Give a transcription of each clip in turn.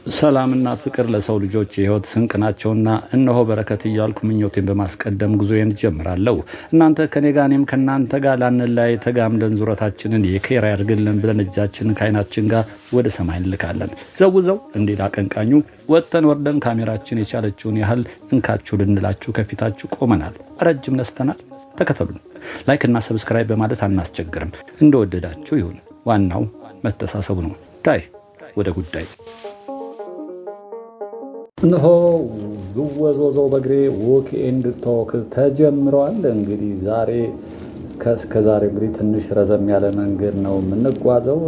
ሰላምና ፍቅር ለሰው ልጆች የህይወት ስንቅ ናቸውና እነሆ በረከት እያልኩ ምኞቴን በማስቀደም ጉዞዬን ጀምራለሁ። እናንተ ከኔ ጋር እኔም ከእናንተ ጋር ላንለያይ ተጋምደን ዙረታችንን የኬራ ያድርግልን ብለን እጃችንን ከዓይናችን ጋር ወደ ሰማይ እንልካለን። ዘውዘው እንዲል አቀንቃኙ ወጥተን ወርደን ካሜራችን የቻለችውን ያህል እንካችሁ ልንላችሁ ከፊታችሁ ቆመናል። ረጅም ነስተናል። ተከተሉን። ላይክ እና ሰብስክራይብ በማለት አናስቸግርም። እንደወደዳችሁ ይሁን። ዋናው መተሳሰቡ ነው። ዳይ ወደ ጉዳይ እነሆ ጉወዞዞው በእግሬ ዎክ ኤንድ ቶክ ተጀምሯል። እንግዲህ ዛሬ ከዛሬ እንግዲህ ትንሽ ረዘም ያለ መንገድ ነው የምንጓዘው።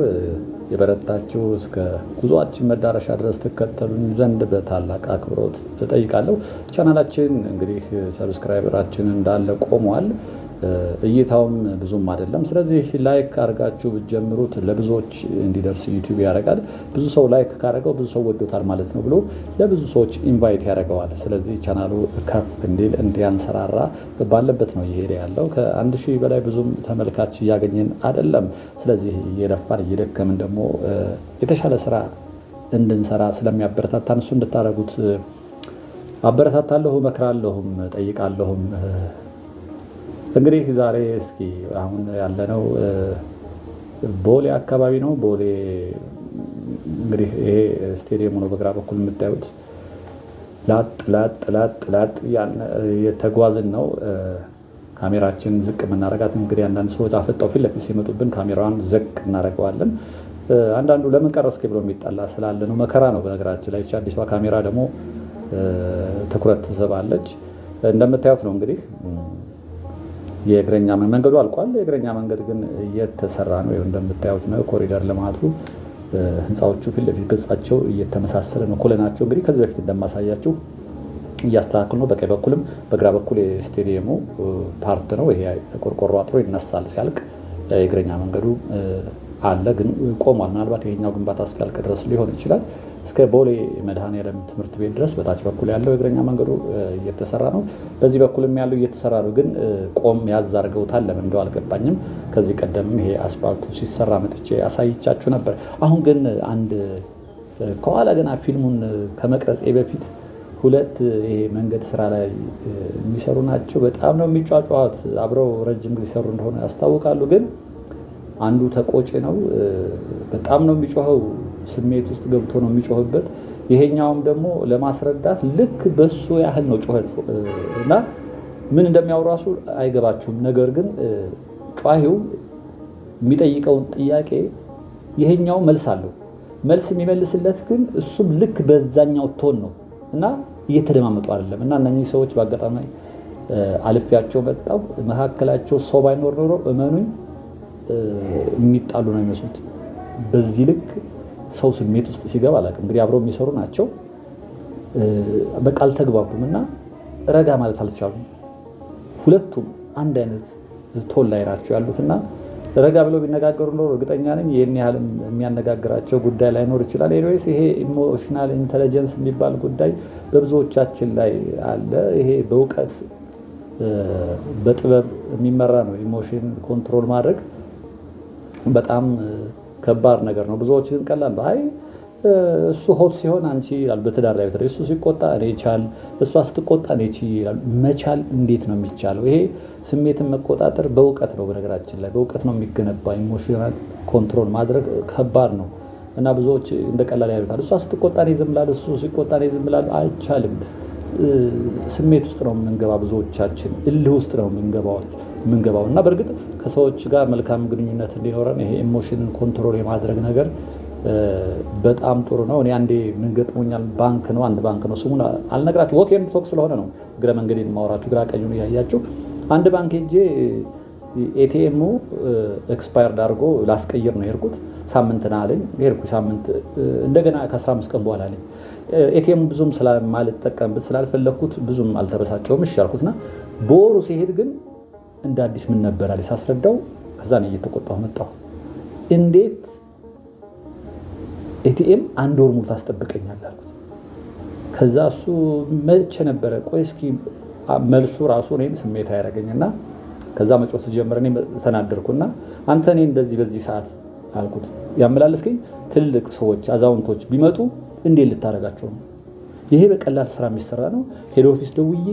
የበረታችሁ እስከ ጉዟችን መዳረሻ ድረስ ትከተሉን ዘንድ በታላቅ አክብሮት እጠይቃለሁ። ቻናላችን እንግዲህ ሰብስክራይበራችን እንዳለ ቆሟል። እይታውም ብዙም አይደለም። ስለዚህ ላይክ አድርጋችሁ ብትጀምሩት ለብዙዎች እንዲደርስ ዩቲዩብ ያደርጋል። ብዙ ሰው ላይክ ካደረገው ብዙ ሰው ወዶታል ማለት ነው ብሎ ለብዙ ሰዎች ኢንቫይት ያደርገዋል። ስለዚህ ቻናሉ ከፍ እንዲል እንዲያንሰራራ ባለበት ነው እየሄደ ያለው። ከ1000 በላይ ብዙም ተመልካች እያገኘን አይደለም። ስለዚህ እየለፋን እየደከምን ደግሞ የተሻለ ስራ እንድንሰራ ስለሚያበረታታን እሱ እንድታደርጉት አበረታታለሁ፣ መክራለሁም ጠይቃለሁም። እንግዲህ ዛሬ እስኪ አሁን ያለነው ቦሌ አካባቢ ነው። ቦሌ እንግዲህ ይሄ ስቴዲየሙ ነው በግራ በኩል የምታዩት። ላጥ የተጓዝን ነው። ካሜራችን ዝቅ የምናደርጋት እንግዲህ አንዳንድ ሰዎች አፈጣው ፊት ለፊት ሲመጡብን ካሜራዋን ዝቅ እናደርገዋለን። አንዳንዱ ለምን ቀረስክ ብሎ የሚጣላ ስላለ ነው። መከራ ነው በነገራችን ላይ። አዲሷ ካሜራ ደግሞ ትኩረት ትስባለች። እንደምታዩት ነው እንግዲህ የእግረኛ መንገዱ አልቋል። የእግረኛ መንገድ ግን እየተሰራ ነው። እንደምታዩት ነው ኮሪደር ልማቱ። ህንፃዎቹ ፊት ለፊት ገጻቸው እየተመሳሰለ ነው። ኮለናቸው እንግዲህ ከዚህ በፊት እንደማሳያችሁ እያስተካከሉ ነው። በቀኝ በኩልም በግራ በኩል የስቴዲየሙ ፓርት ነው። ይሄ ቆርቆሮ አጥሮ ይነሳል ሲያልቅ። የእግረኛ መንገዱ አለ ግን ቆሟል። ምናልባት ይሄኛው ግንባታ እስኪያልቅ ድረስ ሊሆን ይችላል። እስከ ቦሌ መድኃኔዓለም ትምህርት ቤት ድረስ በታች በኩል ያለው የእግረኛ መንገዱ እየተሰራ ነው። በዚህ በኩልም ያለው እየተሰራ ነው። ግን ቆም ያዝ አድርገውታል። ለምን እንደው አልገባኝም። ከዚህ ቀደምም ይሄ አስፋልቱ ሲሰራ መጥቼ አሳይቻችሁ ነበር። አሁን ግን አንድ ከኋላ ገና ፊልሙን ከመቅረጼ በፊት ሁለት ይሄ መንገድ ስራ ላይ የሚሰሩ ናቸው። በጣም ነው የሚጫጫዋት። አብረው ረጅም ጊዜ ሰሩ እንደሆነ ያስታውቃሉ። ግን አንዱ ተቆጭ ነው። በጣም ነው የሚጮኸው። ስሜት ውስጥ ገብቶ ነው የሚጮህበት። ይሄኛውም ደግሞ ለማስረዳት ልክ በሱ ያህል ነው ጮኸት እና ምን እንደሚያወሩ ራሱ አይገባችሁም። ነገር ግን ጯሂው የሚጠይቀውን ጥያቄ ይሄኛው መልስ አለው። መልስ የሚመልስለት ግን እሱም ልክ በዛኛው ቶን ነው እና እየተደማመጡ አይደለም። እና እነኚህ ሰዎች በአጋጣሚ አልፊያቸው መጣው መካከላቸው ሰው ባይኖር ኖሮ እመኑኝ የሚጣሉ ነው የሚመስሉት። በዚህ ልክ ሰው ስሜት ውስጥ ሲገባ አላውቅም። እንግዲህ አብረው የሚሰሩ ናቸው። በቃ አልተግባቡም እና ረጋ ማለት አልቻሉም። ሁለቱም አንድ አይነት ቶን ላይ ናቸው ያሉትና ረጋ ብለው ቢነጋገሩ ነው እርግጠኛ ነኝ ይሄን ያህል የሚያነጋግራቸው ጉዳይ ላይኖር ይችላል። ኤኒዌይስ ይሄ ኢሞሽናል ኢንተለጀንስ የሚባል ጉዳይ በብዙዎቻችን ላይ አለ። ይሄ በእውቀት በጥበብ የሚመራ ነው። ኢሞሽን ኮንትሮል ማድረግ በጣም ከባድ ነገር ነው። ብዙዎች ግን ቀላል ነው። አይ እሱ ሆት ሲሆን አንቺ ይላል በትዳር ላይ እሱ ሲቆጣ እኔ ቻል፣ እሷ ስትቆጣ እኔ ቺ ይላል። መቻል እንዴት ነው የሚቻለው? ይሄ ስሜትን መቆጣጠር በእውቀት ነው። በነገራችን ላይ በእውቀት ነው የሚገነባ። ኢሞሽናል ኮንትሮል ማድረግ ከባድ ነው እና ብዙዎች እንደ ቀላል ያዩታል። እሷ ስትቆጣ እኔ ዝም እላለሁ፣ እሱ ሲቆጣ እኔ ዝም እላለሁ። አይቻልም። ስሜት ውስጥ ነው የምንገባ። ብዙዎቻችን እልህ ውስጥ ነው የምንገባው እና በእርግጥ ከሰዎች ጋር መልካም ግንኙነት እንዲኖረን ይሄ ኢሞሽንን ኮንትሮል የማድረግ ነገር በጣም ጥሩ ነው። እኔ አንዴ ምን ገጥሞኛል። ባንክ ነው፣ አንድ ባንክ ነው፣ ስሙን አልነግራችሁ ዎክ ኤንድ ቶክ ስለሆነ ነው ግረ መንገዴን ማውራችሁ፣ ግራ ቀኙን እያያችሁ። አንድ ባንክ ሄጄ ኤቲኤሙ ኤክስፓየርድ አድርጎ ላስቀይር ነው የሄድኩት። ሳምንት ና አለኝ። ሄድኩ ሳምንት እንደገና ከ15 ቀን በኋላ አለኝ። ኤቲኤሙ ብዙም ስለማልጠቀምበት ስላልፈለኩት ብዙም አልተበሳጨውም። እሺ አልኩትና በወሩ ሲሄድ ግን እንደ አዲስ ምን ነበር አለ ሳስረዳው። ከዛ ነው እየተቆጣሁ መጣሁ። እንዴት ኤቲኤም አንድ ወር ሙሉ ታስጠብቀኛለህ አልኩት። ከዛ እሱ መቼ ነበረ ቆይ እስኪ መልሱ ራሱ እኔን ስሜት ያደረገኝና ከዛ መጮህ ሲጀምር እኔ ተናደርኩና አንተ እኔ እንደዚህ በዚህ ሰዓት አልኩት ያመላለስከኝ ትልልቅ ሰዎች አዛውንቶች ቢመጡ እንዴት ልታረጋቸው ነው? ይሄ በቀላል ስራ የሚሰራ ነው። ሄድ ኦፊስ ደውዬ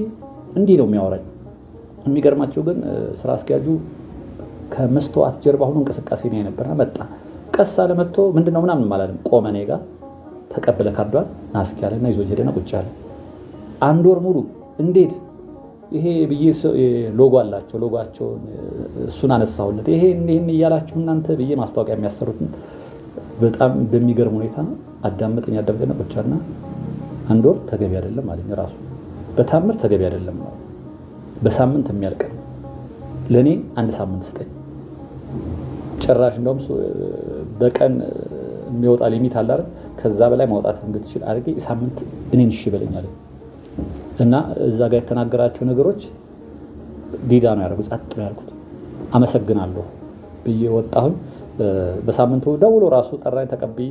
እንዲህ ነው የሚያወራኝ። የሚገርማቸው ግን ስራ አስኪያጁ ከመስተዋት ጀርባ ሆኖ እንቅስቃሴ ነው የነበረና መጣ። ቀስ አለ መጥቶ ምንድነው ምናምን ማለትም ቆመ። እኔ ጋር ተቀበለ ካርዷን ናስኪ ያለና ይዞ ሄደና ቁጭ አለ። 1 ወር ሙሉ እንዴት ይሄ ብዬ ሎጎ አላቸው ሎጓቸውን እሱን አነሳሁለት። ይሄን እያላችሁ እናንተ ብዬ ማስታወቂያ የሚያሰሩትን በጣም በሚገርም ሁኔታ አዳመጠኝ ቁጭና 1 ወር ተገቢ አይደለም አለኝ። ራሱ በታምር ተገቢ አይደለም ነው። በሳምንት የሚያልቅ ነው። ለኔ 1 ሳምንት ስጠኝ። ጭራሽ እንደውም በቀን የሚወጣ ሊሚት አለ አይደል? ከዛ በላይ ማውጣት እንድትችል አድርጌ ሳምንት እኔን እሺ በለኛል። እና እዛ ጋር የተናገራቸው ነገሮች ዲዳ ነው ያደረጉት። ጸጥ ያልኩት አመሰግናለሁ ብዬ ወጣሁኝ። በሳምንቱ ደውሎ ራሱ ጠራኝ። ተቀብዬ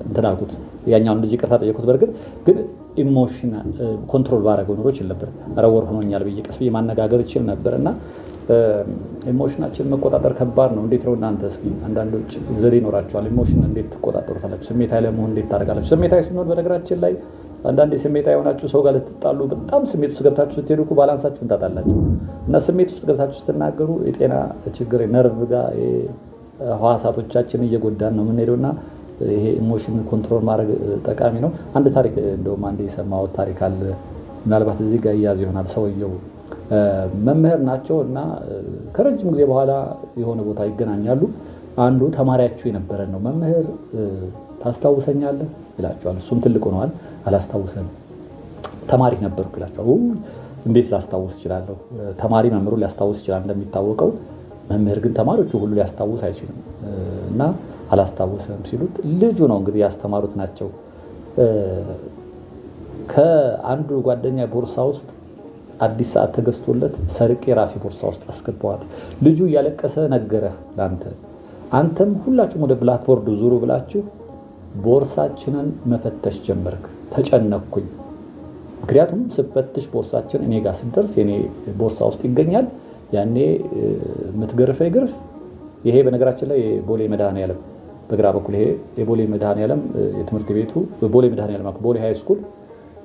እንትን አልኩት። ያኛውን ልጅ ይቅርታ ጠየቁት። በርግጥ ግን ኢሞሽናል ኮንትሮል ባረገው ኑሮ ይችላል ነበር። አረወር ሆኖኛል ብዬ ቀስ ብዬ ማነጋገር ይችላል ነበርና ኢሞሽናችን መቆጣጠር ከባድ ነው። እንዴት ነው እናንተ እስኪ አንዳንዶች ዘዴ ይኖራቸዋል። ኢሞሽን እንዴት ትቆጣጠሩታላችሁ? ስሜታዊ ለመሆን እንዴት ታደርጋላችሁ? ስሜታዊ ስንሆን በነገራችን ላይ አንዳንዴ ስሜታዊ የሆናችሁ ሰው ጋር ልትጣሉ በጣም ስሜት ውስጥ ገብታችሁ ስትሄዱ እኮ ባላንሳችሁን ታጣላችሁ። እና ስሜት ውስጥ ገብታችሁ ስትናገሩ የጤና ችግር ነርቭ ጋር ህዋሳቶቻችን እየጎዳን ነው የምንሄደውና ይሄ ኢሞሽን ኮንትሮል ማድረግ ጠቃሚ ነው። አንድ ታሪክ እንደውም አንዴ የሰማሁት ታሪክ አለ። ምናልባት እዚህ ጋር ይያዝ ይሆናል። ሰውየው መምህር ናቸው እና ከረጅም ጊዜ በኋላ የሆነ ቦታ ይገናኛሉ። አንዱ ተማሪያቸው የነበረ ነው። መምህር ታስታውሰኛለህ ይላቸዋል። እሱም ትልቅ ሆነዋል። አላስታውሰንም ተማሪ ነበርኩ ይላቸዋል። እንዴት ላስታውስ እችላለሁ? ተማሪ መምህሩ ሊያስታውስ ይችላል እንደሚታወቀው። መምህር ግን ተማሪዎቹ ሁሉ ሊያስታውስ አይችልም እና አላስታውስም ሲሉት ልጁ ነው እንግዲህ ያስተማሩት ናቸው። ከአንዱ ጓደኛ ቦርሳ ውስጥ አዲስ ሰዓት ተገዝቶለት ሰርቄ ራሴ ቦርሳ ውስጥ አስገባዋት። ልጁ እያለቀሰ ነገረህ ላንተ። አንተም ሁላችሁም ወደ ብላክቦርድ ዙሩ ብላችሁ ቦርሳችንን መፈተሽ ጀመርክ። ተጨነቅኩኝ። ምክንያቱም ስፈትሽ ቦርሳችን እኔ ጋር ስደርስ የኔ ቦርሳ ውስጥ ይገኛል። ያኔ የምትገርፈኝ ግርፍ ይሄ በነገራችን ላይ ቦሌ መድኃኔዓለም በግራ በኩል ይሄ የቦሌ መድኃኔዓለም የትምህርት ቤቱ ቦሌ መድኃኔዓለም ቦሌ ሃይ ስኩል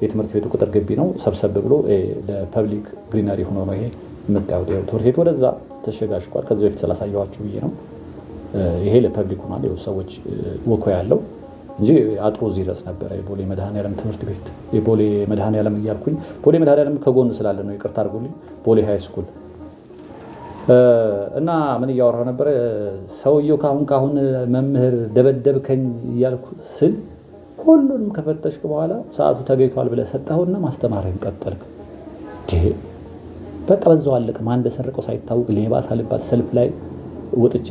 የትምህርት ቤቱ ቁጥር ግቢ ነው። ሰብሰብ ብሎ ለፐብሊክ ግሪነሪ ሆኖ ነው ይሄ የምታዩት። ትምህርት ቤቱ ወደዛ ተሸጋሽቋል። ከዚህ በፊት ስላሳየኋችሁ ብዬ ነው። ይሄ ለፐብሊክ ሆኗል። ሰዎች ወኮ ያለው እንጂ አጥሩ እዚህ ድረስ ነበረ። የቦሌ መድኃኔዓለም ትምህርት ቤት የቦሌ መድኃኔዓለም እያልኩኝ ቦሌ መድኃኔዓለም ከጎን ስላለ ነው ይቅርታ አድርጉልኝ። ቦሌ ሃይ ስኩል እና ምን እያወራሁ ነበር? ሰውየው ካሁን መምህር ደበደብከኝ እያልኩ ስል ሁሉንም ከፈተሽክ በኋላ ሰዓቱ ተገኝቷል ብለህ ሰጠኸውና ማስተማርህን ቀጠልክ። በቃ በዛው አለቀ። ማን እንደሰረቀው ሳይታወቅ ሌባ ሳልባል ሰልፍ ላይ ወጥቼ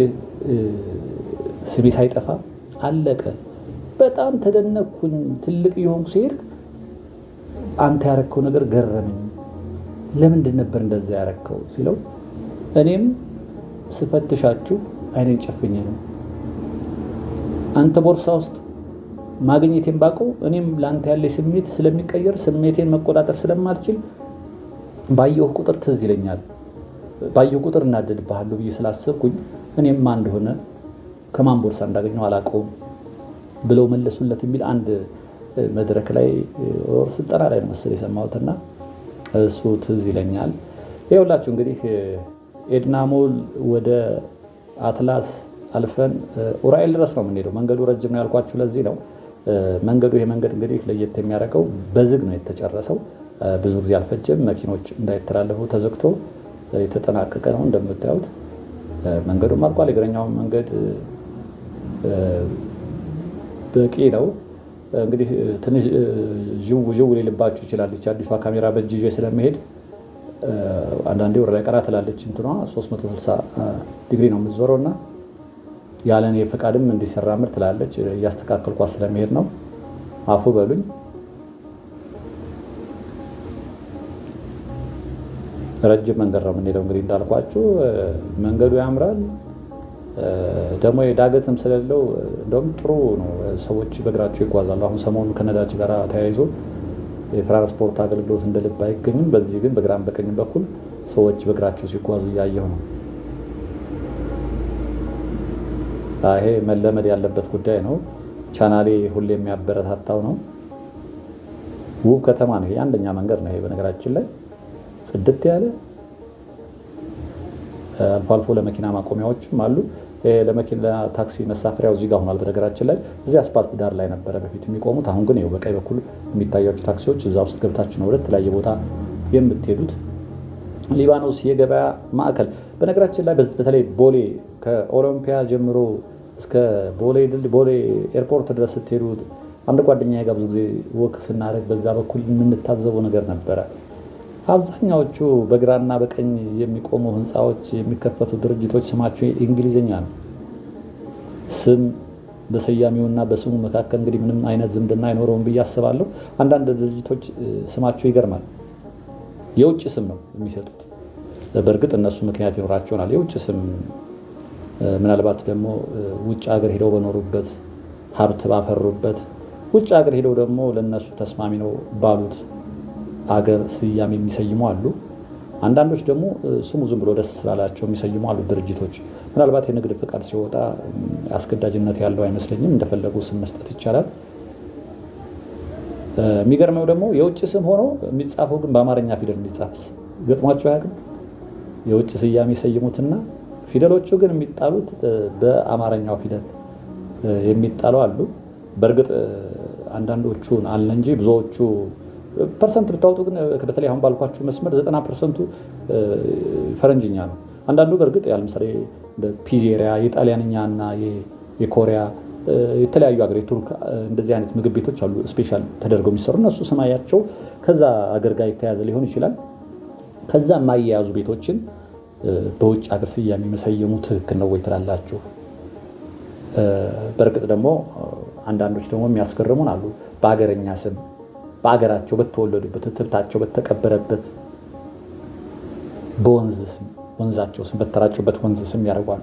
ስሜ ሳይጠፋ አለቀ። በጣም ተደነቅኩኝ። ትልቅ የሆንኩ ሲሄድ አንተ ያረከው ነገር ገረመኝ። ለምንድን ነበር እንደዛ ያረከው ሲለው እኔም ስፈትሻችሁ አይኔን ጨፍኜ ነው። አንተ ቦርሳ ውስጥ ማግኘቴን ባቀው እኔም ላንተ ያለ ስሜት ስለሚቀየር ስሜቴን መቆጣጠር ስለማልችል ባየሁ ቁጥር ትዝ ይለኛል። ባየሁ ቁጥር እናደድብሃለሁ ብዬ ስላሰብኩኝ እኔም ማን እንደሆነ ከማን ቦርሳ እንዳገኘው አላውቀውም ብለው መለሱለት የሚል አንድ መድረክ ላይ ወር ስልጠና ላይ ነው መሰለኝ የሰማሁትና እሱ ትዝ ይለኛል። ይኸውላችሁ እንግዲህ ኤድና ሞል ወደ አትላስ አልፈን ኡራኤል ድረስ ነው የምንሄደው። መንገዱ ረጅም ነው ያልኳችሁ ለዚህ ነው። መንገዱ ይሄ መንገድ እንግዲህ ለየት የሚያደርገው በዝግ ነው የተጨረሰው። ብዙ ጊዜ አልፈጀም። መኪኖች እንዳይተላለፉ ተዘግቶ የተጠናቀቀ ነው እንደምታዩት። መንገዱም አልቋል። የእግረኛው መንገድ በቂ ነው። እንግዲህ ትንሽ ዥው ሊልባችሁ ይችላል። አዲሷ ካሜራ በእጅ ይዤ ስለመሄድ አንዳንዴ ወደ ላይ ቀራ ትላለች። እንትኗ 360 ዲግሪ ነው የምትዞረውና ያለኔ ፈቃድም እንዲሰራምር ትላለች። እያስተካከልኳት ስለመሄድ ነው። አፉ በሉኝ። ረጅም መንገድ ነው የምንሄደው። እንግዲህ እንዳልኳችሁ መንገዱ ያምራል። ደግሞ የዳገትም ስለሌለው እንደውም ጥሩ ነው። ሰዎች በእግራቸው ይጓዛሉ። አሁን ሰሞኑን ከነዳጅ ጋር ተያይዞ የትራንስፖርት አገልግሎት እንደ ልብ አይገኝም። በዚህ ግን በግራም በቀኝም በኩል ሰዎች በእግራቸው ሲጓዙ እያየሁ ነው። ይሄ መለመድ ያለበት ጉዳይ ነው። ቻናሌ ሁሌ የሚያበረታታው ነው። ውብ ከተማ ነው። ይሄ አንደኛ መንገድ ነው። ይሄ በነገራችን ላይ ጽድት ያለ አልፎ አልፎ ለመኪና ማቆሚያዎችም አሉ። ለመኪና ታክሲ መሳፈሪያው እዚህ ጋር ሆኗል። በነገራችን ላይ እዚህ አስፓልት ዳር ላይ ነበረ በፊት የሚቆሙት። አሁን ግን ይኸው በቀኝ በኩል የሚታያቸው ታክሲዎች እዛ ውስጥ ገብታችሁ ነው ወደ ተለያየ ቦታ የምትሄዱት። ሊባኖስ የገበያ ማዕከል በነገራችን ላይ በተለይ ቦሌ ከኦሎምፒያ ጀምሮ እስከ ቦሌ ኤርፖርት ድረስ ስትሄዱ አንድ ጓደኛዬ ጋር ብዙ ጊዜ ወክ ስናደርግ በዛ በኩል የምንታዘበው ነገር ነበረ። አብዛኛዎቹ በግራና በቀኝ የሚቆሙ ህንፃዎች የሚከፈቱ ድርጅቶች ስማቸው እንግሊዝኛ ነው። ስም በሰያሚውና በስሙ መካከል እንግዲህ ምንም አይነት ዝምድና አይኖረውም ብዬ አስባለሁ። አንዳንድ ድርጅቶች ስማቸው ይገርማል። የውጭ ስም ነው የሚሰጡት። በእርግጥ እነሱ ምክንያት ይኖራቸዋል። የውጭ ስም ምናልባት ደግሞ ውጭ ሀገር ሄደው በኖሩበት ሀብት ባፈሩበት ውጭ ሀገር ሄደው ደግሞ ለነሱ ተስማሚ ነው ባሉት አገር ስያሜ የሚሰይሙ አሉ። አንዳንዶች ደግሞ ስሙ ዝም ብሎ ደስ ስላላቸው የሚሰይሙ አሉ ድርጅቶች። ምናልባት የንግድ ፍቃድ ሲወጣ አስገዳጅነት ያለው አይመስለኝም። እንደፈለጉ ስም መስጠት ይቻላል። የሚገርመው ደግሞ የውጭ ስም ሆኖ የሚጻፈው ግን በአማርኛ ፊደል የሚጻፍ ገጥሟቸው አያውቅም። የውጭ ስያሜ ሰይሙትና ፊደሎቹ ግን የሚጣሉት በአማርኛው ፊደል የሚጣሉ አሉ። በእርግጥ አንዳንዶቹን አለ እንጂ ብዙዎቹ ፐርሰንት ብታወጡ ግን በተለይ አሁን ባልኳችሁ መስመር 90% ፈረንጅኛ ነው። አንዳንዱ በእርግጥ ለምሳሌ ፒዜሪያ የጣሊያንኛና የኮሪያ የተለያዩ ሀገር የቱርክ እንደዚህ አይነት ምግብ ቤቶች አሉ ስፔሻል ተደርገው የሚሰሩ እነሱ ሰማያቸው ከዛ ሀገር ጋር የተያዘ ሊሆን ይችላል። ከዛ የማያያዙ ቤቶችን በውጭ ሀገር ስያሜ የሚሰየሙ ትክክል ነው ወይ ትላላችሁ? በእርግጥ ደግሞ አንዳንዶች ደግሞ የሚያስገርሙን አሉ። በሀገረኛ ስም በአገራቸው በተወለዱበት ትብታቸው በተቀበረበት በወንዝ ስም ወንዛቸው ስም በተራጩበት ወንዝ ስም ያደርጓሉ።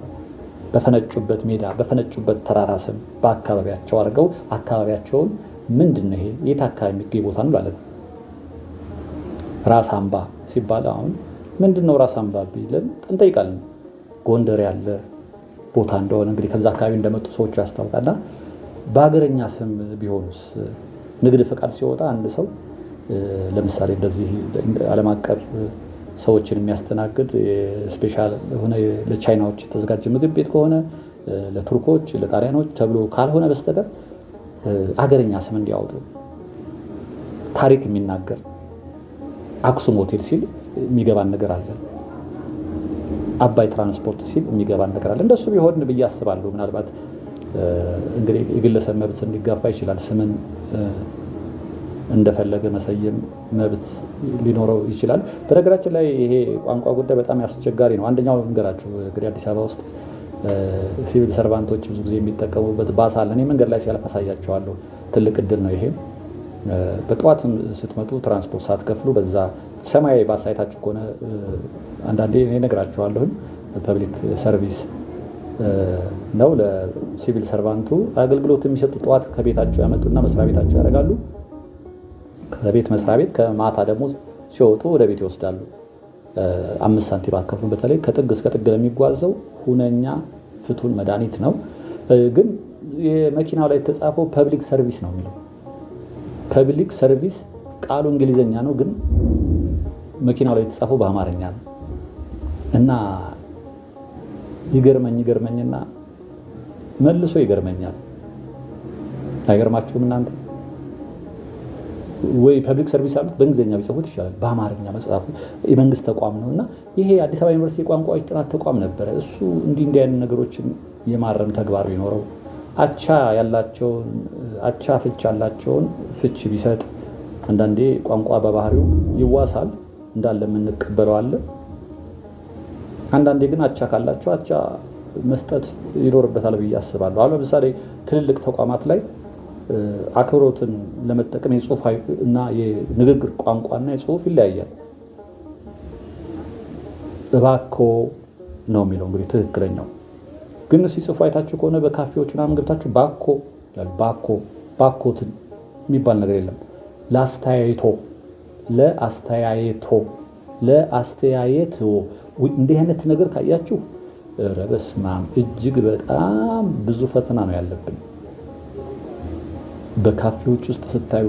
በፈነጩበት ሜዳ በፈነጩበት ተራራ ስም በአካባቢያቸው አድርገው አካባቢያቸውን ምንድነው ይሄ የት አካባቢ የሚገኝ ቦታ ነው ማለት ነው። ራስ አምባ ሲባል አሁን ምንድነው ራስ አምባ ቢለን እንጠይቃለን። ጎንደር ያለ ቦታ እንደሆነ እንግዲህ ከዛ አካባቢ እንደመጡ ሰዎች ያስታውቃልና በአገረኛ ስም ቢሆንስ ንግድ ፈቃድ ሲወጣ አንድ ሰው ለምሳሌ እንደዚህ ዓለም አቀፍ ሰዎችን የሚያስተናግድ ስፔሻል ሆነ ለቻይናዎች የተዘጋጀ ምግብ ቤት ከሆነ ለቱርኮች ለጣሊያኖች ተብሎ ካልሆነ በስተቀር አገረኛ ስም እንዲያወጡ ታሪክ የሚናገር አክሱም ሆቴል ሲል የሚገባን ነገር አለ። አባይ ትራንስፖርት ሲል የሚገባን ነገር አለ። እንደሱ ቢሆን ብዬ አስባለሁ። ምናልባት እንግዲህ የግለሰብ መብት እንዲጋፋ ይችላል። ስምን እንደፈለገ መሰየም መብት ሊኖረው ይችላል። በነገራችን ላይ ይሄ ቋንቋ ጉዳይ በጣም አስቸጋሪ ነው። አንደኛው እንገራችሁ እንግዲህ አዲስ አበባ ውስጥ ሲቪል ሰርቫንቶች ብዙ ጊዜ የሚጠቀሙበት ባስ አለ። እኔ መንገድ ላይ ሲያልፍ አሳያቸዋለሁ። ትልቅ እድል ነው ይሄ። በጠዋት ስትመጡ ትራንስፖርት ሳትከፍሉ በዛ ሰማያዊ ባስ አይታችሁ ከሆነ አንዳንዴ እኔ እነግራቸዋለሁ። ፐብሊክ ሰርቪስ ነው ለሲቪል ሰርቫንቱ አገልግሎት የሚሰጡ ጠዋት ከቤታቸው ያመጡና መስሪያ ቤታቸው ያደርጋሉ። ከቤት መስሪያ ቤት ከማታ ደግሞ ሲወጡ ወደ ቤት ይወስዳሉ። 5 ሳንቲም አከፍሉ። በተለይ ከጥግ እስከ ጥግ ለሚጓዘው ሁነኛ ፍቱን መድኃኒት ነው። ግን የመኪናው ላይ የተጻፈው ፐብሊክ ሰርቪስ ነው የሚለው። ፐብሊክ ሰርቪስ ቃሉ እንግሊዘኛ ነው፣ ግን መኪናው ላይ የተጻፈው በአማርኛ ነው እና ይገርመኝና መልሶ ይገርመኛል። አይገርማችሁም እናንተ? ወይ ፐብሊክ ሰርቪስ አሉት በእንግሊዘኛ ቢጽፉት ይሻላል። በአማርኛ መጽሐፉ የመንግስት ተቋም ነው እና ይሄ አዲስ አበባ ዩኒቨርሲቲ ቋንቋዎች ጥናት ተቋም ነበረ። እሱ እንዲህ አይነት ነገሮችን የማረም ተግባር ቢኖረው አቻ ፍች ያላቸውን ፍች ቢሰጥ። አንዳንዴ ቋንቋ በባህሪው ይዋሳል እንዳለ የምንቀበለው አለ። አንዳንዴ ግን አቻ ካላቸው አቻ መስጠት ይኖርበታል ብዬ አስባለሁ። አሁን ለምሳሌ ትልልቅ ተቋማት ላይ አክብሮትን ለመጠቀም የጽሁፍ እና የንግግር ቋንቋና የጽሁፍ ይለያያል። እባክዎ ነው የሚለው እንግዲህ ትክክለኛው። ግን ሲጽፉ አይታችሁ ከሆነ በካፌዎች ምናምን ገብታችሁ ባኮ ይላል። ባኮትን የሚባል ነገር የለም። ለአስተያየት እንዲህ አይነት ነገር ካያችሁ በስመ አብ እጅግ በጣም ብዙ ፈተና ነው ያለብን። በካፌዎች ውስጥ ስታዩ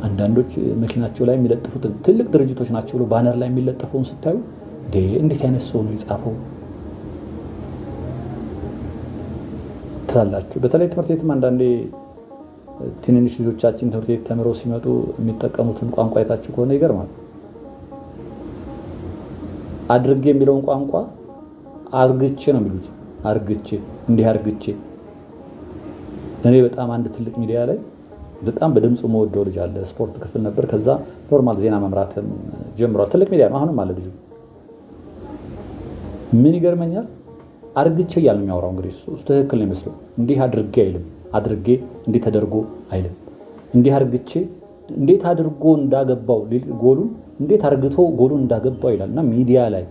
አንዳንዶች መኪናቸው ላይ የሚለጥፉት ትልቅ ድርጅቶች ናቸው ብሎ ባነር ላይ የሚለጥፈውን ስታዩ እንዴት አይነት ሰው ነው የጻፈው ትላላችሁ። በተለይ ትምህርት ቤትም አንዳንዴ ትንንሽ ልጆቻችን ትምህርት ቤት ተምረው ሲመጡ የሚጠቀሙትን ቋንቋ አይታችሁ ከሆነ ይገርማል። አድርጌ የሚለውን ቋንቋ አርግቼ ነው የሚሉት። አርግቼ እንዲህ አርግቼ። እኔ በጣም አንድ ትልቅ ሚዲያ ላይ በጣም በድምፁ መወደው ልጅ አለ። ስፖርት ክፍል ነበር። ከዛ ኖርማል ዜና መምራትም ጀምሯል። ትልቅ ሚዲያ ነው አሁንም አለ ልጁ። ምን ይገርመኛል፣ አርግቼ እያለ ነው የሚያወራው። እንግዲህ እሱ ትክክል ነው የሚመስለው። እንዲህ አድርጌ አይልም። አድርጌ እንዲህ ተደርጎ አይልም። እንዲህ አርግቼ እንዴት አድርጎ እንዳገባው ጎሉን እንዴት አርግቶ ጎሉን እንዳገባው ይላል። እና ሚዲያ ላይ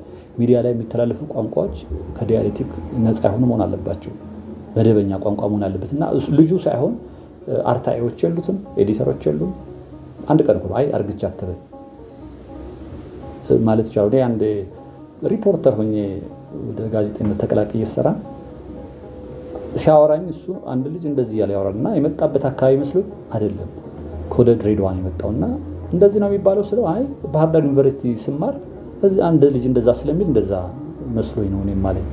የሚተላለፉ ቋንቋዎች ከዲያሌክቲክ ነፃ የሆኑ መሆን አለባቸው። መደበኛ ቋንቋ መሆን አለበት። እና ልጁ ሳይሆን አርታኢዎች የሉትም፣ ኤዲተሮች የሉም። አንድ ቀን አይ አርግቼ አትበል ማለት ይችላል። እኔ አንድ ሪፖርተር ሆኜ ወደ ጋዜጠኝነት ተቀላቅዬ እየሰራ ሲያወራኝ እሱ አንድ ልጅ እንደዚህ ያለ ያወራልና የመጣበት አካባቢ መስሎኝ አይደለም ከወደ ድሬዳዋ ነው የመጣውና እንደዚህ ነው የሚባለው ስለው አይ ባህር ዳር ዩኒቨርሲቲ ስማር አንድ ልጅ እንደዛ ስለሚል እንደዛ መስሎኝ ነው እኔም ማለት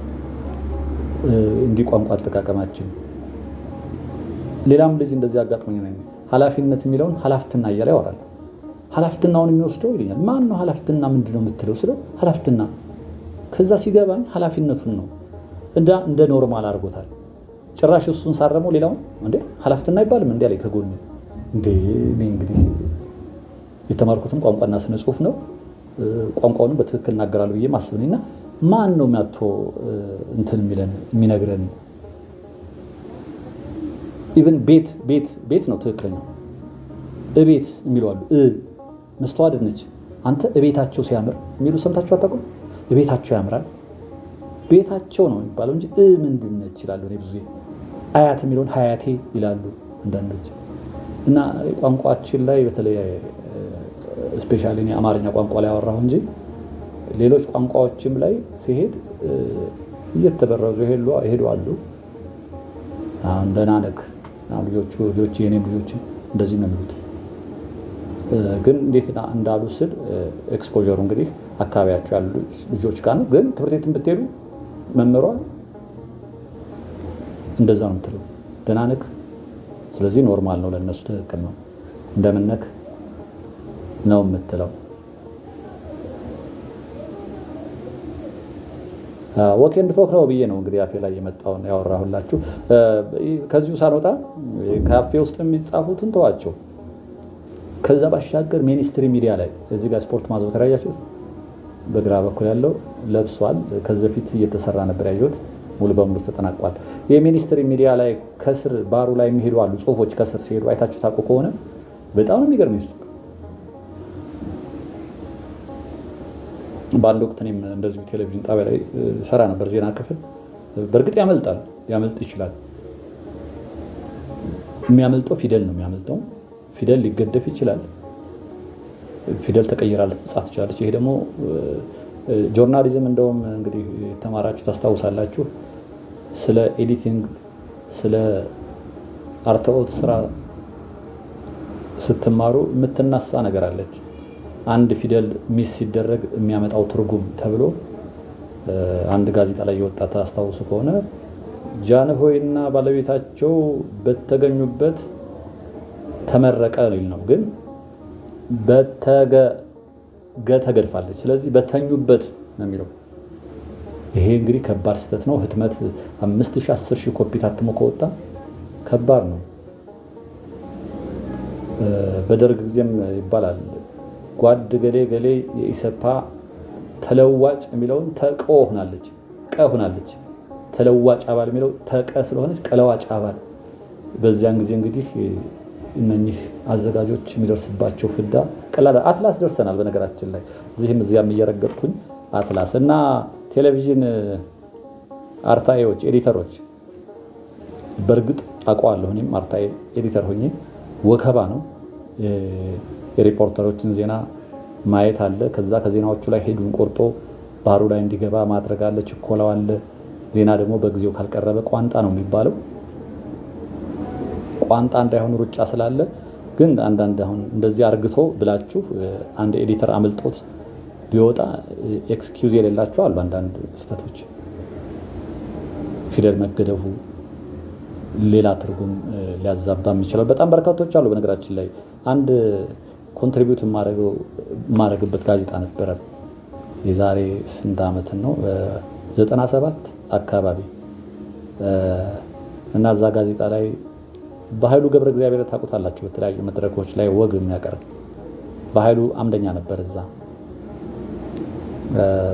እንዲህ ቋንቋ አጠቃቀማችን። ሌላም ልጅ እንደዚህ አጋጥሞኝ ነው ኃላፊነት የሚለውን ኃላፊትና እያለ ያወራል። ኃላፊነቱን የሚወስደው ይለኛል። ማን ነው ኃላፊነትና ምንድነው የምትለው ስለው ኃላፊነትና። ከዛ ሲገባኝ ኃላፊነቱን ነው እንደ ኖርማል አድርጎታል። ጭራሽ እሱን ሳረመው ሌላውን እንዴ ኃላፊነትና አይባልም እንዴ አለኝ ከጎኔ። እንዴ እኔ እንግዲህ የተማርኩትም ቋንቋና ስነ ጽሁፍ ነው። ቋንቋውንም በትክክል እናገራለሁ ብዬ ማስብኝና ማን ነው የሚያቶ እንትን የሚነግረን? ኢቭን ቤት ነው ትክክለኛው። እቤት የሚለው አሉ። መስተዋድድ ነች። አንተ እቤታቸው ሲያምር የሚሉ ሰምታችሁ አታውቁም? እቤታቸው ያምራል ቤታቸው ነው የሚባለው እንጂ ምንድን ነች ይላሉ። እኔ ብዙ አያት የሚለውን ሀያቴ ይላሉ አንዳንዶች። እና ቋንቋችን ላይ በተለይ ስፔሻሊ እኔ አማርኛ ቋንቋ ላይ አወራሁ እንጂ ሌሎች ቋንቋዎችም ላይ ሲሄድ እየተበረዙ ይሄዱ አሉ። አሁን ደህና ነህ ልጆች የኔም ልጆች እንደዚህ ነው የሚሉት። ግን እንዴት እንዳሉ ስል ኤክስፖዠሩ እንግዲህ አካባቢያቸው ያሉ ልጆች ጋር ነው። ግን ትምህርት ቤትን ብትሄዱ መምህሯ እንደዛ ነው የምትለው፣ ደህና ነህ። ስለዚህ ኖርማል ነው ለነሱ ትክክል ነው። እንደምን ነህ ነው የምትለው። ወክ ኤንድ ቶክ ነው ብዬ ነው እንግዲህ አፌ ላይ የመጣውን ያወራሁላችሁ። ከዚሁ ሳልወጣ ካፌ ውስጥ የሚጻፉትን ተዋቸው። ከዛ ባሻገር ሚኒስትሪ ሚዲያ ላይ እዚህ ጋር ስፖርት ማዘውተሪያ ያያችሁት በግራ በኩል ያለው ለብሷል። ከዚህ በፊት እየተሰራ ነበር ያየሁት፣ ሙሉ በሙሉ ተጠናቋል። የሚኒስትሪ ሚዲያ ላይ ከስር ባሩ ላይ የሚሄዱ አሉ ጽሁፎች፣ ከስር ሲሄዱ አይታችሁ ታውቁ ከሆነ በጣም ነው የሚገርም። በአንድ ወቅት እኔም እንደዚሁ ቴሌቪዥን ጣቢያ ላይ ሰራ ነበር ዜና ክፍል። በእርግጥ ያመልጥ ይችላል። የሚያመልጠው ፊደል ነው የሚያመልጠው። ፊደል ሊገደፍ ይችላል። ፊደል ተቀይራ ልትጻፍ ትችላለች። ይሄ ደግሞ ጆርናሊዝም እንደውም እንግዲህ ተማራችሁ ታስታውሳላችሁ። ስለ ኤዲቲንግ ስለ አርትዖት ስራ ስትማሩ የምትናሳ ነገር አለች። አንድ ፊደል ሚስ ሲደረግ የሚያመጣው ትርጉም ተብሎ አንድ ጋዜጣ ላይ የወጣ ታስታውሱ ከሆነ ጃንሆይና ባለቤታቸው በተገኙበት ተመረቀ ነው። ግን ተገድፋለች። ስለዚህ በተኙበት ነው የሚለው። ይሄ እንግዲህ ከባድ ስህተት ነው። ህትመት 5000 10000 ኮፒ ታትሞ ከወጣ ከባድ ነው። በደርግ ጊዜም ይባላል ጓድ ገሌ የኢሰፓ ተለዋጭ የሚለውን ተቆ ሆናለች። ተለዋጭ አባል የሚለው ተቀ ስለሆነች ቀለዋጭ አባል። በዚያን ጊዜ እንግዲህ እነኚህ አዘጋጆች የሚደርስባቸው ፍዳ ቀላል። አትላስ ደርሰናል በነገራችን ላይ እዚያም እየረገጥኩኝ አትላስ እና ቴሌቪዥን አርታኢዎች ኤዲተሮች በእርግጥ አውቀዋለሁ። እኔም አርታኢ ኤዲተር ሆኜ ወከባ ነው። የሪፖርተሮችን ዜና ማየት አለ። ከዛ ከዜናዎቹ ላይ ሄዱን ቆርጦ ባህሩ ላይ እንዲገባ ማድረግ አለ። ችኮላው አለ። ዜና ደግሞ በጊዜው ካልቀረበ ቋንጣ ነው የሚባለው። ቋንጣ እንዳይሆን ሩጫ ስላለ ግን አንዳንድ አሁን እንደዚህ አርግቶ ብላችሁ አንድ ኤዲተር አመልጦት ቢወጣ ኤክስኪዩዝ የሌላቸው አሉ። አንዳንድ ስህተቶች ፊደል መገደፉ ሌላ ትርጉም ሊያዛባ የሚችላል። በጣም በርካቶች አሉ። በነገራችን ላይ አንድ ኮንትሪቢዩት ማረግበት ጋዜጣ ነበረ የዛሬ ስንት ዓመት ነው 97 አካባቢ እና እዛ ጋዜጣ ላይ በኃይሉ ገብረ እግዚአብሔር ታውቁታላችሁ። በተለያዩ መድረኮች ላይ ወግ የሚያቀርብ በኃይሉ አምደኛ ነበር። እዛ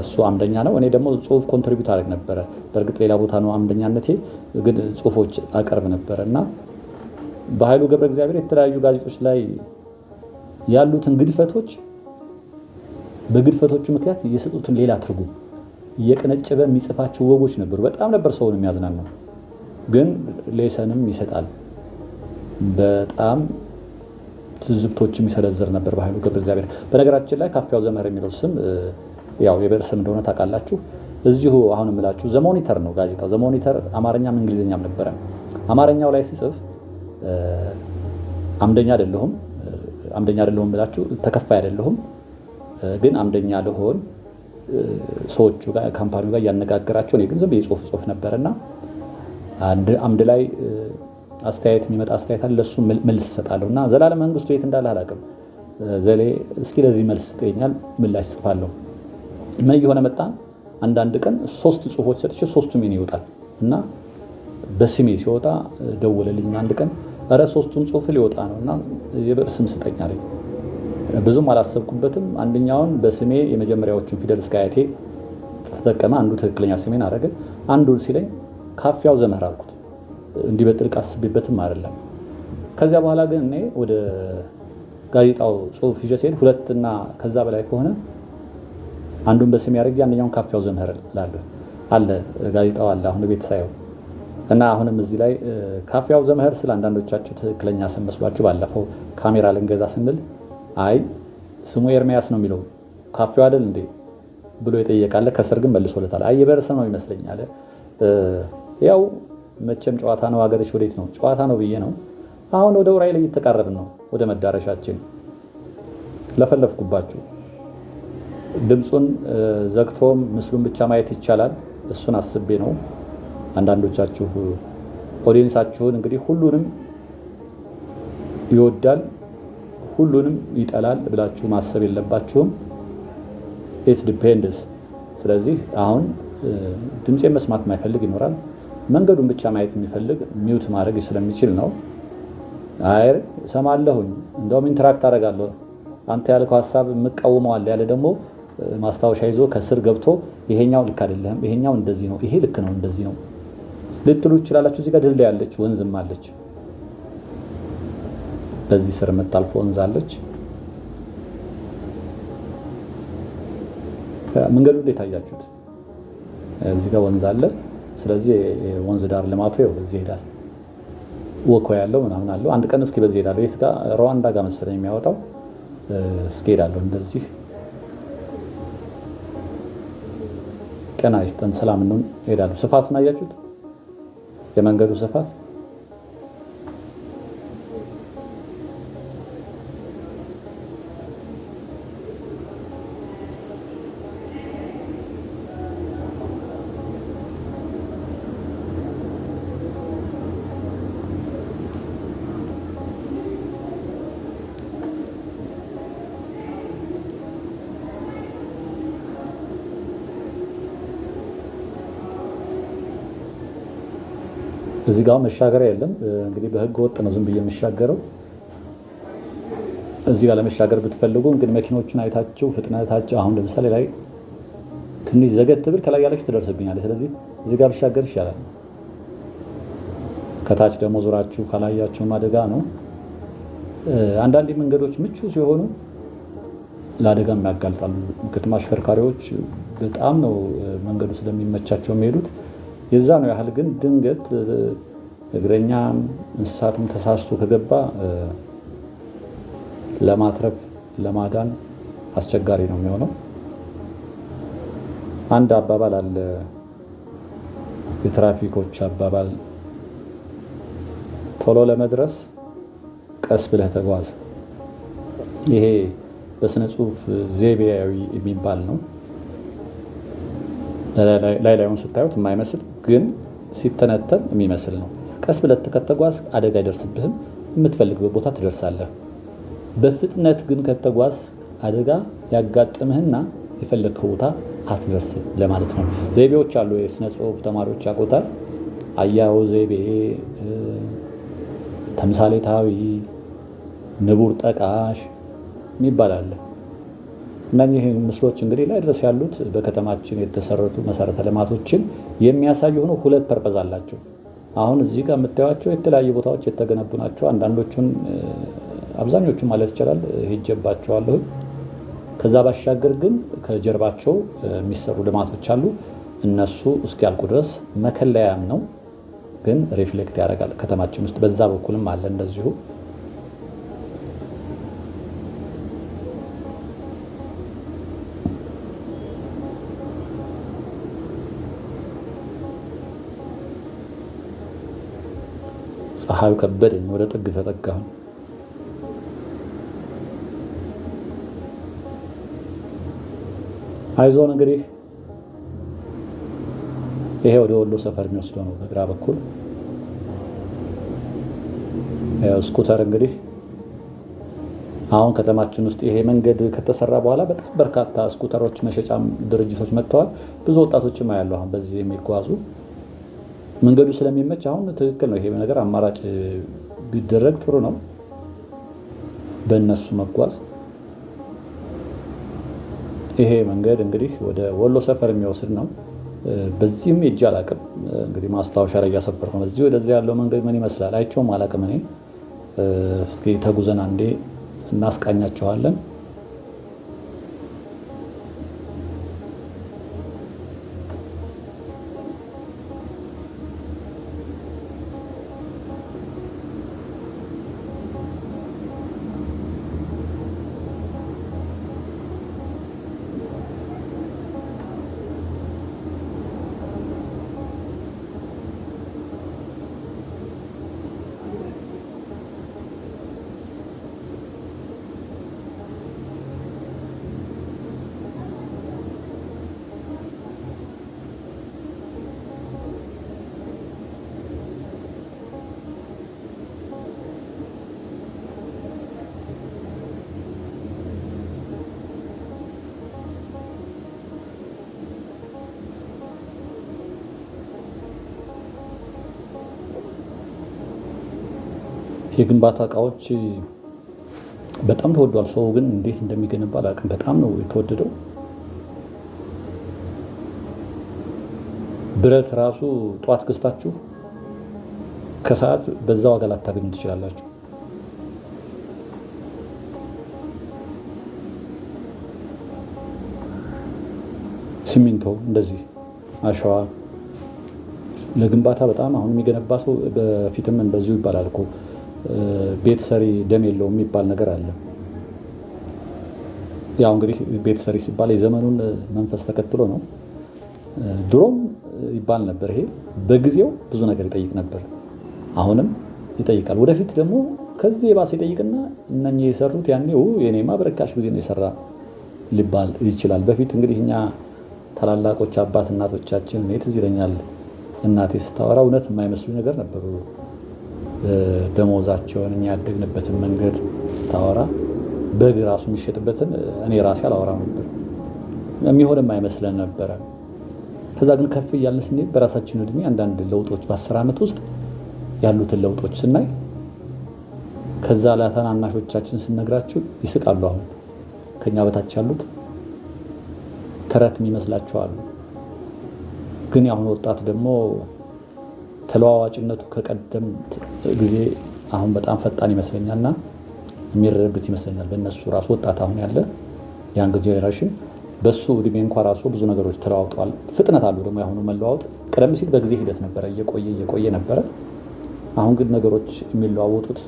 እሱ አምደኛ ነው። እኔ ደግሞ ጽሁፍ ኮንትሪቢዩት አደረግ ነበረ። በእርግጥ ሌላ ቦታ ነው አምደኛነቴ፣ ግን ጽሁፎች አቀርብ ነበረ እና በኃይሉ ገብረ እግዚአብሔር የተለያዩ ጋዜጦች ላይ ያሉትን ግድፈቶች በግድፈቶቹ ምክንያት የሰጡትን ሌላ ትርጉም እየቀነጨበ የሚጽፋቸው ወጎች ነበሩ። በጣም ነበር ሰውን የሚያዝናናው፣ ግን ሌሰንም ይሰጣል። በጣም ትዝብቶችም ይሰለዝር ነበር በኃይሉ ገብረ እግዚአብሔር። በነገራችን ላይ ካፊያው ዘመህር የሚለው ስም ያው የብዕር ስም እንደሆነ ታውቃላችሁ። እዚሁ አሁን የምላችሁ ዘሞኒተር ነው ጋዜጣው። ዘሞኒተር አማርኛም እንግሊዝኛም ነበረ። አማርኛው ላይ ሲጽፍ አምደኛ አይደለሁም ብላችሁ ተከፋይ አይደለሁም፣ ግን አምደኛ ልሆን ሰዎቹ ጋር ካምፓኒው ጋር ያነጋገራቸው ነው። ግን ዝም ብዬ ጽሁፍ ነበርና አምድ ላይ አስተያየት የሚመጣ አስተያየት አለ፣ ለሱ መልስ እሰጣለሁና ዘላለም መንግስቱ የት እንዳለ አላውቅም። ዘሌ እስኪ ለዚህ መልስ ትጠይኛል፣ ምላሽ ጽፋለሁ። ምን እየሆነ መጣ? አንዳንድ ቀን 3 ጽሁፎች ሰጥቼ 3ቱም የኔ ይወጣል እና በስሜ ሲወጣ ደወለልኝ አንድ ቀን፣ ኧረ 3ቱም ጽሁፍ ሊወጣ ነውና የብዕር ስም ስጠኝ አለኝ። ብዙም አላሰብኩበትም። አንደኛውን በስሜ የመጀመሪያዎቹን ፊደል እስከ አያቴ ተጠቀመ። አንዱ ትክክለኛ ስሜን አደረገ። አንዱን ሲለኝ ካፊያው ዘመህር አልኩት። እንዲህ በጥልቅ አስቤበትም አይደለም። ከዚያ በኋላ ግን እኔ ወደ ጋዜጣው ጽሁፍ ይዤ ስሄድ 2 እና ከዛ በላይ ከሆነ አንዱን በስሜ አድርጌ አንደኛውን ካፊያው ዘመህር አለ ጋዜጣው አለ አሁን ቤት ሳይው እና አሁንም እዚህ ላይ ካፊያው ዘመህር ስለ አንዳንዶቻችሁ ትክክለኛ ስም መስሏችሁ ባለፈው ካሜራ ልንገዛ ስንል አይ ስሙ ኤርሚያስ ነው የሚለው ካፊያው አይደል እንዴ ብሎ የጠየቃለ። ከስር ግን መልሶለታል። አይ የብዕር ስም ነው ይመስለኛል። ያው መቼም ጨዋታ ነው፣ ሀገርሽ ወዴት ነው? ጨዋታ ነው ብዬ ነው። አሁን ወደ ራዕይ ላይ እየተቃረብን ነው፣ ወደ መዳረሻችን። ለፈለፍኩባችሁ። ድምጹን ዘግቶም ምስሉን ብቻ ማየት ይቻላል። እሱን አስቤ ነው። አንዳንዶቻችሁ ኦዲየንሳችሁን እንግዲህ ሁሉንም ይወዳል ሁሉንም ይጠላል ብላችሁ ማሰብ የለባችሁም። ኢትስ ዲፔንድስ። ስለዚህ አሁን ድምጼን መስማት የማይፈልግ ይኖራል። መንገዱን ብቻ ማየት የሚፈልግ ሚውት ማድረግ ስለሚችል ነው። አይ ሰማለሁኝ፣ እንደውም ኢንተራክት አደርጋለሁ፣ አንተ ያልከው ሐሳብ የምቃወመዋል ያለ ደግሞ ማስታወሻ ይዞ ከስር ገብቶ ይሄኛው ልክ አይደለም፣ ይሄኛው እንደዚህ ነው፣ ይሄ ልክ ነው፣ እንደዚህ ነው ልትሉ ይችላላችሁ። እዚህ ጋር ድልድይ አለች፣ ወንዝም አለች። በዚህ ስር የምታልፍ ወንዝ አለች። መንገዱ እንዴት አያችሁት? እዚህ ጋር ወንዝ አለ። ስለዚህ ወንዝ ዳር ልማቱ ይኸው በዚህ ይሄዳል። ወኮ ያለው ምናምን አለው። አንድ ቀን እስኪ በዚህ ይሄዳል። የት ጋር? ሩዋንዳ ጋር መሰለኝ የሚያወጣው። እስኪ ሄዳለሁ እንደዚህ። ቀና ይስጠን፣ ሰላም ነው። ሄዳለሁ። ስፋቱን አያችሁት? የመንገዱ ስፋት እዚህ ጋር መሻገሪያ የለም። እንግዲህ በህገ ወጥ ነው ዝም ብዬ የምሻገረው። እዚህ ጋር ለመሻገር ብትፈልጉ እንግዲህ መኪኖቹን አይታችሁ ፍጥነታቸው አሁን ለምሳሌ ላይ ትንሽ ዘገት ብል ከላይ ያለች ትደርስብኛለች። ስለዚህ እዚህ ጋር ብሻገር ይሻላል። ከታች ደግሞ ዙራችሁ ካላያችሁ አደጋ ነው። አንዳንድ መንገዶች ምቹ ሲሆኑ ለአደጋም ያጋልጣሉ። ምክንያቱም አሽከርካሪዎች በጣም ነው መንገዱ ስለሚመቻቸው የሚሄዱት። የዛ ነው ያህል ግን ድንገት እግረኛም እንስሳትም ተሳስቶ ከገባ ለማትረፍ ለማዳን አስቸጋሪ ነው የሚሆነው። አንድ አባባል አለ፣ የትራፊኮች አባባል ቶሎ ለመድረስ ቀስ ብለህ ተጓዝ። ይሄ በስነ ጽሁፍ ዘይቤያዊ የሚባል ነው። ላይ ላዩን ስታዩት የማይመስል ግን ሲተነተን የሚመስል ነው። ቀስ ብለህ ከተጓዝ አደጋ አይደርስብህም፣ የምትፈልግበት ቦታ ትደርሳለህ። በፍጥነት ግን ከተጓዝ አደጋ ያጋጥምህና የፈለግከው ቦታ አትደርስም ለማለት ነው። ዘይቤዎች አሉ፣ የስነ ጽሁፍ ተማሪዎች ያውቁታል። አያው ዘይቤ፣ ተምሳሌታዊ፣ ንቡር ጠቃሽ የሚባል አለ። እነኚህ ምስሎች እንግዲህ ላይ ድረስ ያሉት በከተማችን የተሰረቱ መሰረተ ልማቶችን የሚያሳዩ ሆነው ሁለት ፐርፐዝ አላቸው። አሁን እዚህ ጋር የምታዩቸው የተለያዩ ቦታዎች የተገነቡ ናቸው። አንዳንዶቹን አብዛኞቹን ማለት ይቻላል ሄጄባቸዋለሁ። ከዛ ባሻገር ግን ከጀርባቸው የሚሰሩ ልማቶች አሉ። እነሱ እስኪያልቁ ድረስ መከለያም ነው፣ ግን ሪፍሌክት ያደርጋል ከተማችን ውስጥ። በዛ በኩልም አለ እንደዚሁ። ፀሐዩ ከበደኝ፣ ወደ ጥግ ተጠጋሁ። አይዞን እንግዲህ ይሄ ወደ ወሎ ሰፈር የሚወስደው ነው በግራ በኩል። ስኩተር እንግዲህ አሁን ከተማችን ውስጥ ይሄ መንገድ ከተሰራ በኋላ በጣም በርካታ ስኩተሮች መሸጫም ድርጅቶች መጥተዋል። ብዙ ወጣቶችም አያለሁ አሁን በዚህ የሚጓዙ። መንገዱ ስለሚመች አሁን ትክክል ነው። ይሄ ነገር አማራጭ ቢደረግ ጥሩ ነው፣ በእነሱ መጓዝ። ይሄ መንገድ እንግዲህ ወደ ወሎ ሰፈር የሚወስድ ነው። በዚህም ሄጄ አላውቅም። እንግዲህ ማስታወሻ ላይ እያሰፈርኩ ነው። በዚህ ወደዚህ ያለው መንገድ ምን ይመስላል አይቼውም አላውቅም እኔ። እስኪ ተጉዘን አንዴ እናስቃኛቸዋለን። የግንባታ እቃዎች በጣም ተወዷል። ሰው ግን እንዴት እንደሚገነባ አላውቅም። በጣም ነው የተወደደው። ብረት ራሱ ጧት ገዝታችሁ ከሰዓት በዛ ዋጋ ላታገኙ ትችላላችሁ። ሲሚንቶ እንደዚህ፣ አሸዋ ለግንባታ በጣም አሁን የሚገነባ ሰው በፊትም እንደዚሁ ይባላል እኮ ቤት ሰሪ ደም የለውም የሚባል ነገር አለ። ያው እንግዲህ ቤት ሰሪ ሲባል የዘመኑን መንፈስ ተከትሎ ነው። ድሮም ይባል ነበር። ይሄ በጊዜው ብዙ ነገር ይጠይቅ ነበር፣ አሁንም ይጠይቃል። ወደፊት ደግሞ ከዚህ የባሰ ይጠይቅና እነኚህ የሰሩት ያኔ የኔማ በርካሽ ጊዜ ነው የሰራ ሊባል ይችላል። በፊት እንግዲህ እኛ ታላላቆች አባት እናቶቻችን እኔ ትዝ ይለኛል እናቴ ስታወራ እውነት የማይመስሉ ነገር ነበሩ። ደሞዛቸውን እኛ ያደግንበትን መንገድ ስታወራ በግ ራሱ የሚሸጥበትን እኔ ራሴ አላወራም ነበር፣ የሚሆንም አይመስለን ነበረ። ከዛ ግን ከፍ እያልን ስንሄድ በራሳችን እድሜ አንዳንድ ለውጦች በ10 ዓመት ውስጥ ያሉትን ለውጦች ስናይ ከዛ ለታናናሾቻችን ስንነግራቸው ይስቃሉ። አሁን ከኛ በታች ያሉት ተረት የሚመስላቸው አሉ። ግን ያሁን ወጣት ደግሞ ተለዋዋጭነቱ ከቀደም ጊዜ አሁን በጣም ፈጣን ይመስለኛልና የሚረዱት ይመስለኛል። በእነሱ ራሱ ወጣት አሁን ያለ ያንግ ጄኔሬሽን በሱ እድሜ እንኳን ራሱ ብዙ ነገሮች ተለዋውጠዋል። ፍጥነት አለው ደግሞ ያሁኑ መለዋወጥ። ቀደም ሲል በጊዜ ሂደት ነበረ፣ እየቆየ ነበረ። አሁን ግን ነገሮች የሚለዋወጡት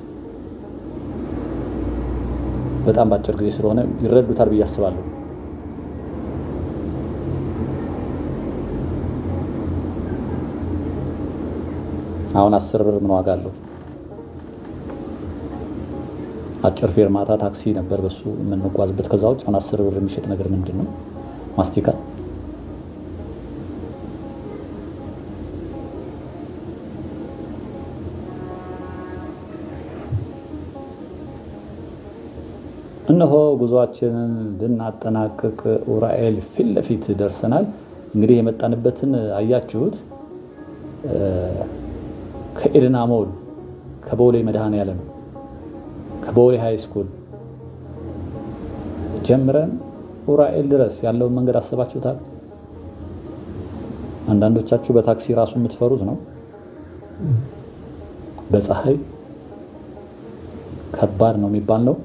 በጣም በአጭር ጊዜ ስለሆነ ይረዱታል ብዬ አስባለሁ። አሁን 10 ብር ምን ዋጋ አለው? አጭር ፌርማታ ታክሲ ነበር በሱ የምንጓዝበት። ከዛ ውጭ 10 ብር የሚሸጥ ነገር ምንድነው? ማስቲካ። እነሆ ጉዟችንን ልናጠናቅቅ ኡራኤል ፊት ለፊት ደርሰናል። እንግዲህ የመጣንበትን አያችሁት። ከኤድና ሞል፣ ከቦሌ መድኃኔዓለም፣ ከቦሌ ሃይ ስኩል ጀምረን ኡራኤል ድረስ ያለውን መንገድ አስባችሁታል? አንዳንዶቻችሁ በታክሲ ራሱ የምትፈሩት ነው። በፀሐይ ከባድ ነው የሚባል ነው።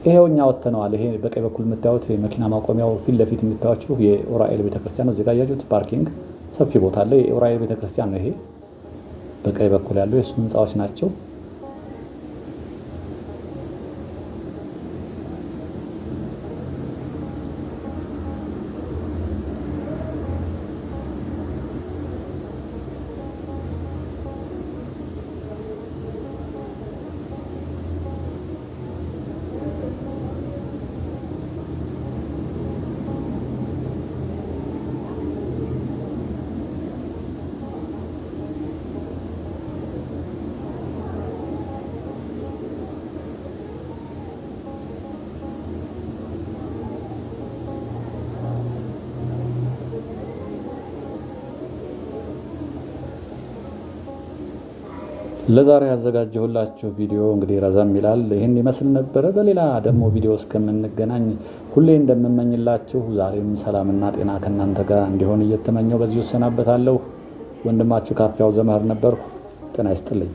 ይሄው እኛ ወጥተናል። ይሄ በቀኝ በኩል የምታዩት የመኪና ማቆሚያው ፊት ለፊት የምታዩት የኡራኤል ቤተክርስቲያን ነው። እዚህ ጋር ያያችሁት ፓርኪንግ ሰፊ ቦታ አለ። የኡራኤል ቤተክርስቲያን ነው ይሄ። በቀኝ በኩል ያለው የሱ ህንጻዎች ናቸው። ለዛሬ ያዘጋጀሁላችሁ ቪዲዮ እንግዲህ ረዘም ይላል። ይሄን ይመስል ነበር። በሌላ ደግሞ ቪዲዮ እስከምንገናኝ ሁሌ እንደምመኝላችሁ ዛሬም ሰላምና ጤና ከእናንተ ጋር እንዲሆን እየተመኘው በዚሁ እሰናበታለሁ። ወንድማችሁ ካፊያው ዘመር ነበርኩ። ጤና ይስጥልኝ።